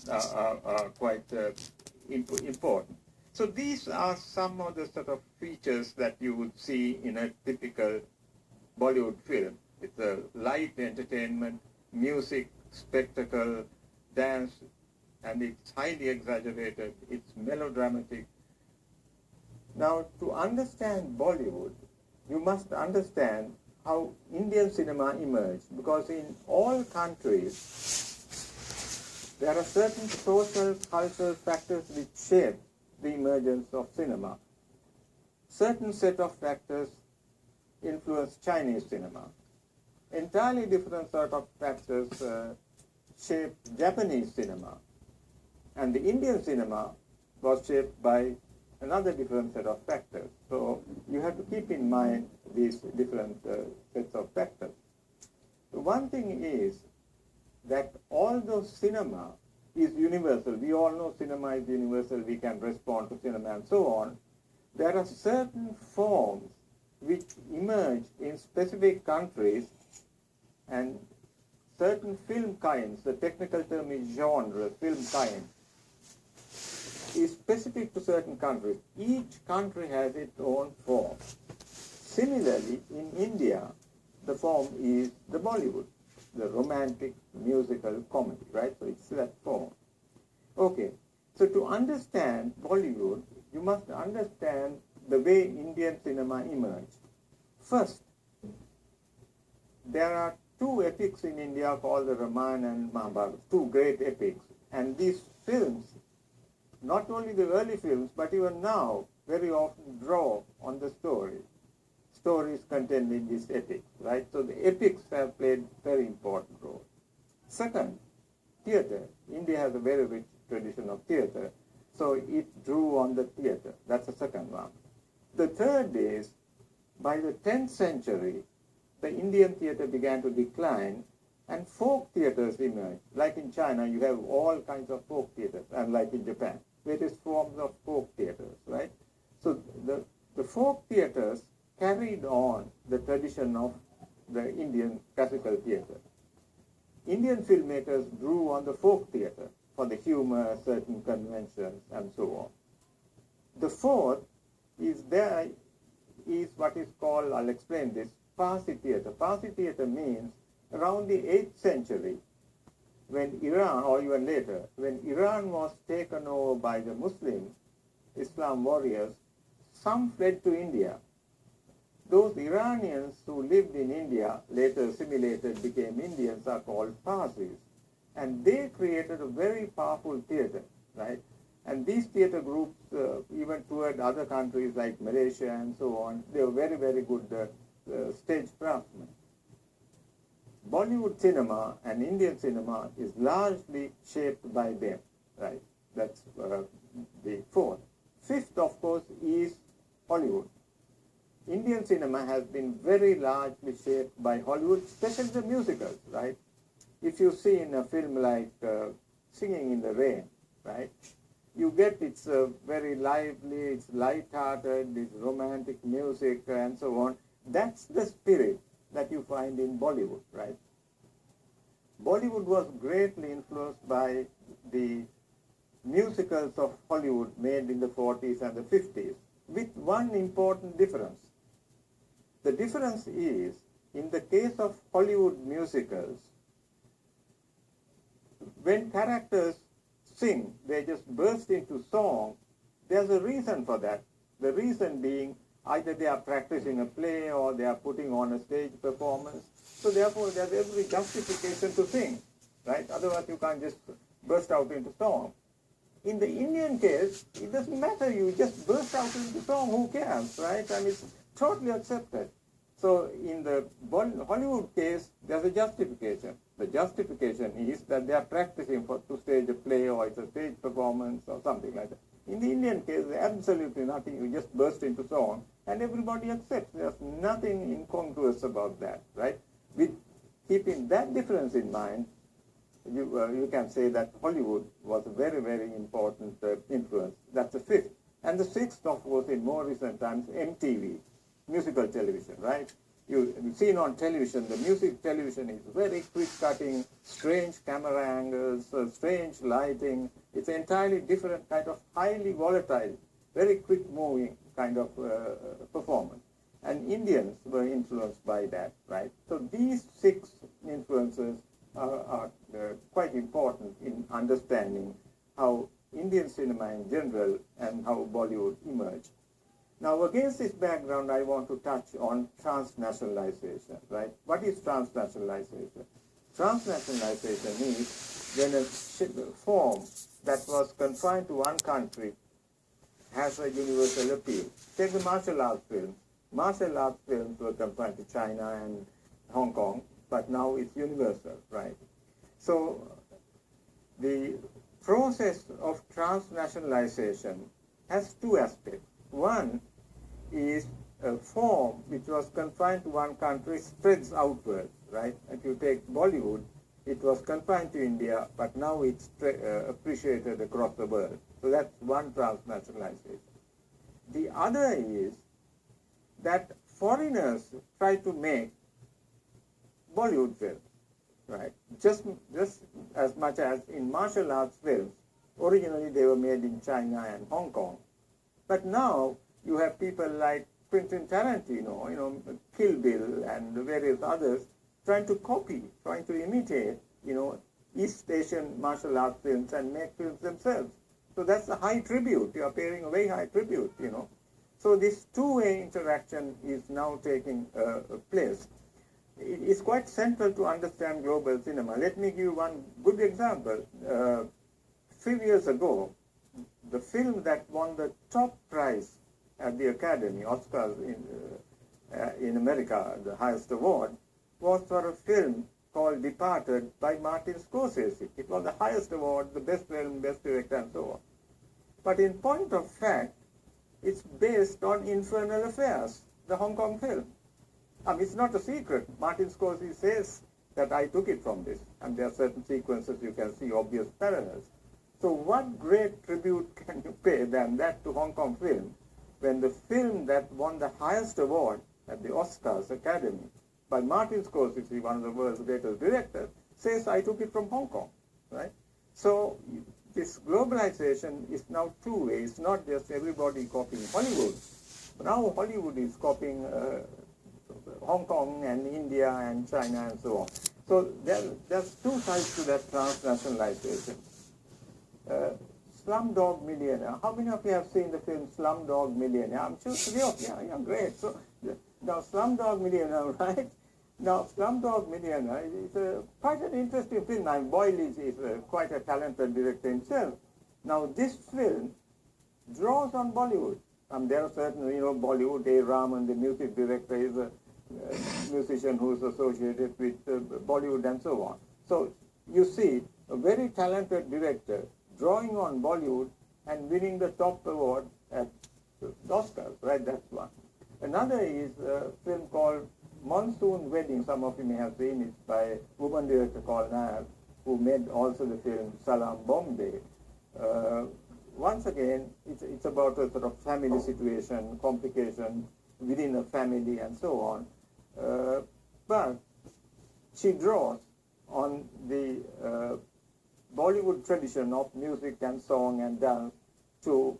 are quite important. So these are some of the sort of features that you would see in a typical Bollywood film. It's a light entertainment, music, spectacle, dance, and it's highly exaggerated, it's melodramatic. Now, to understand Bollywood, you must understand how Indian cinema emerged, because in all countries, there are certain social, cultural factors which shape the emergence of cinema. Certain set of factors influence Chinese cinema. Entirely different sort of factors shape Japanese cinema. And the Indian cinema was shaped by another different set of factors. So you have to keep in mind these different sets of factors. The one thing is that although cinema is universal, we all know cinema is universal, we can respond to cinema and so on, there are certain forms which emerge in specific countries, and certain film kinds, the technical term is genre, film kind, is specific to certain countries. Each country has its own form. Similarly, in India, the form is the Bollywood, the romantic musical comedy, right? So it's that form. Okay, so to understand Bollywood, you must understand the way Indian cinema emerged. First, there are two epics in India called the Ramayana and Mahabharata, two great epics. And these films, not only the early films, but even now, very often draw on the stories contained in these epics, right? So the epics have played very important role. Second, theatre. India has a very rich tradition of theatre, so it drew on the theatre. That's the second one. The third is, by the 10th century, the Indian theatre began to decline, and folk theatres emerged. Like in China, you have all kinds of folk theatres, and like in Japan, various forms of folk theatres, right? So the folk theatres carried on the tradition of the Indian classical theatre. Indian filmmakers drew on the folk theatre for the humor, certain conventions, and so on. The fourth is what is called, I'll explain this, Parsi theatre. Parsi theatre means around the 8th century, when Iran, or even later, when Iran was taken over by the Muslim Islam warriors, some fled to India. Those Iranians who lived in India, later assimilated, became Indians, are called Parsis. And they created a very powerful theatre, right? And these theatre groups even toured other countries like Malaysia and so on. They were very, very good stage craftsmen. Bollywood cinema and Indian cinema is largely shaped by them, right? That's the fourth. Fifth, of course, is Hollywood. Indian cinema has been very largely shaped by Hollywood, especially the musicals, right? If you see in a film like Singing in the Rain, right, you get it's very lively, it's light-hearted, it's romantic music and so on. That's the spirit that you find in Bollywood, right? Bollywood was greatly influenced by the musicals of Hollywood made in the 40s and the 50s, with one important difference. The difference is, in the case of Hollywood musicals, when characters sing, they just burst into song, there's a reason for that. The reason being, either they are practicing a play or they are putting on a stage performance. So therefore, there's every justification to sing, right? Otherwise, you can't just burst out into song. In the Indian case, it doesn't matter. You just burst out into song. Who cares, right? And it's totally accepted. So in the Hollywood case, there's a justification. The justification is that they are practicing to stage a play, or it's a stage performance or something like that. In the Indian case, absolutely nothing. You just burst into song, and everybody accepts. There's nothing incongruous about that, right? With keeping that difference in mind, you can say that Hollywood was a very, very important influence. That's the fifth. And the sixth, of course, in more recent times, MTV, musical television, right? you seen on television, the music television is very quick-cutting, strange camera angles, strange lighting. It's an entirely different kind of highly volatile, very quick-moving kind of performance. And Indians were influenced by that, right? So these 6 influences are quite important in understanding how Indian cinema in general and how Bollywood emerged. Now, against this background, I want to touch on transnationalization, right? What is transnationalization? Transnationalization is when a form that was confined to one country has a universal appeal. Take the martial arts films. Martial arts films were confined to China and Hong Kong, but now it's universal, right? So the process of transnationalization has 2 aspects. One is a form which was confined to one country spreads outwards, right? If you take Bollywood, it was confined to India, but now it's appreciated across the world. So that's one transnationalization. The other is that foreigners try to make Bollywood films, right? Just as much as in martial arts films, originally they were made in China and Hong Kong. But now you have people like Quentin Tarantino, Kill Bill and various others trying to copy, trying to imitate, East Asian martial arts films and make films themselves. So that's a high tribute. You are paying a very high tribute, So this two-way interaction is now taking place. It is quite central to understand global cinema. Let me give you one good example. A few years ago, the film that won the top prize at the Academy, Oscars in America, the highest award, was for a film called Departed by Martin Scorsese. It was the highest award, the best film, best director, and so on. But in point of fact, it's based on Infernal Affairs, the Hong Kong film. It's not a secret. Martin Scorsese says that I took it from this, and there are certain sequences you can see obvious parallels. So what great tribute can you pay than that to Hong Kong film, when the film that won the highest award at the Oscars Academy by Martin Scorsese, one of the world's greatest directors, says I took it from Hong Kong, right? So this globalization is now two ways, not just everybody copying Hollywood. But now Hollywood is copying Hong Kong and India and China and so on. So there's two sides to that transnationalization. Slumdog Millionaire. How many of you have seen the film Slumdog Millionaire? I'm sure three of you. Yeah, great. So now Slumdog Millionaire, right? Now Slumdog Millionaire is quite an interesting film. Now Boyle is quite a talented director himself. Now this film draws on Bollywood. There are certain, Bollywood, A. Raman, the music director, is a musician who is associated with Bollywood and so on. So you see a very talented director drawing on Bollywood and winning the top award at the Oscars, right? That's one. Another is a film called Monsoon Wedding. Some of you may have seen it, by a woman director called Nair, who made also the film Salam Bombay. Once again, it's about a sort of family situation, complication within a family and so on. But she draws on the Bollywood tradition of music and song and dance to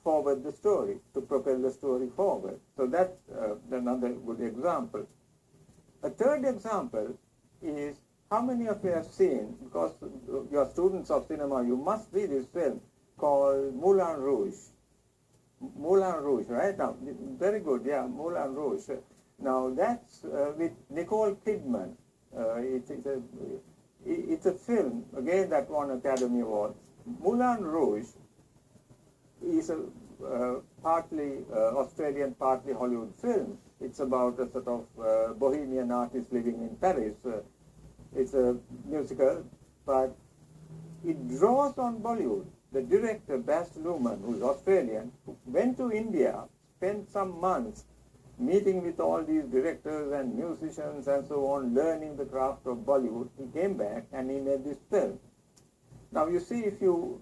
forward the story, to propel the story forward. So that's another good example. A third example is, how many of you have seen, because you're students of cinema, you must see this film called Moulin Rouge. Moulin Rouge, right? Now, very good, yeah, Moulin Rouge. Now, that's with Nicole Kidman. It's a film, again, that won Academy Award. Moulin Rouge is a partly Australian, partly Hollywood film. It's about a sort of bohemian artist living in Paris. It's a musical, but it draws on Bollywood. The director, Baz Luhrmann, who's Australian, went to India, spent some months meeting with all these directors and musicians and so on, learning the craft of Bollywood. He came back and he made this film. Now you see, if you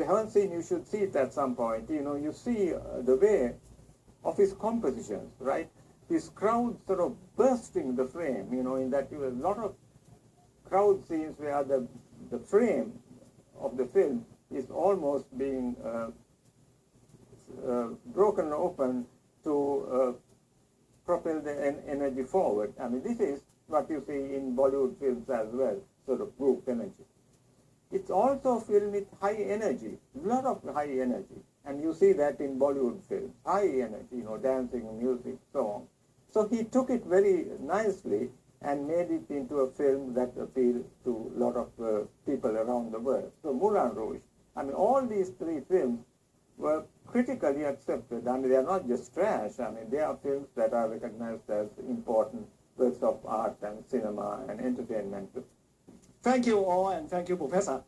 haven't seen, you should see it at some point. You see the way of his compositions, right? this crowd sort of bursting the frame, you know, in that you have a lot of crowd scenes where the frame of the film is almost being broken open to propel the energy forward. I mean, this is what you see in Bollywood films as well, sort of group energy. It's also a film with high energy, a lot of high energy. And you see that in Bollywood films, high energy, you know, dancing, music, so on. So he took it very nicely and made it into a film that appealed to a lot of people around the world. So Moulin Rouge, I mean, all these three films were critically accepted. I mean, they are not just trash. I mean, they are films that are recognized as important works of art and cinema and entertainment. Thank you all, and thank you, Professor.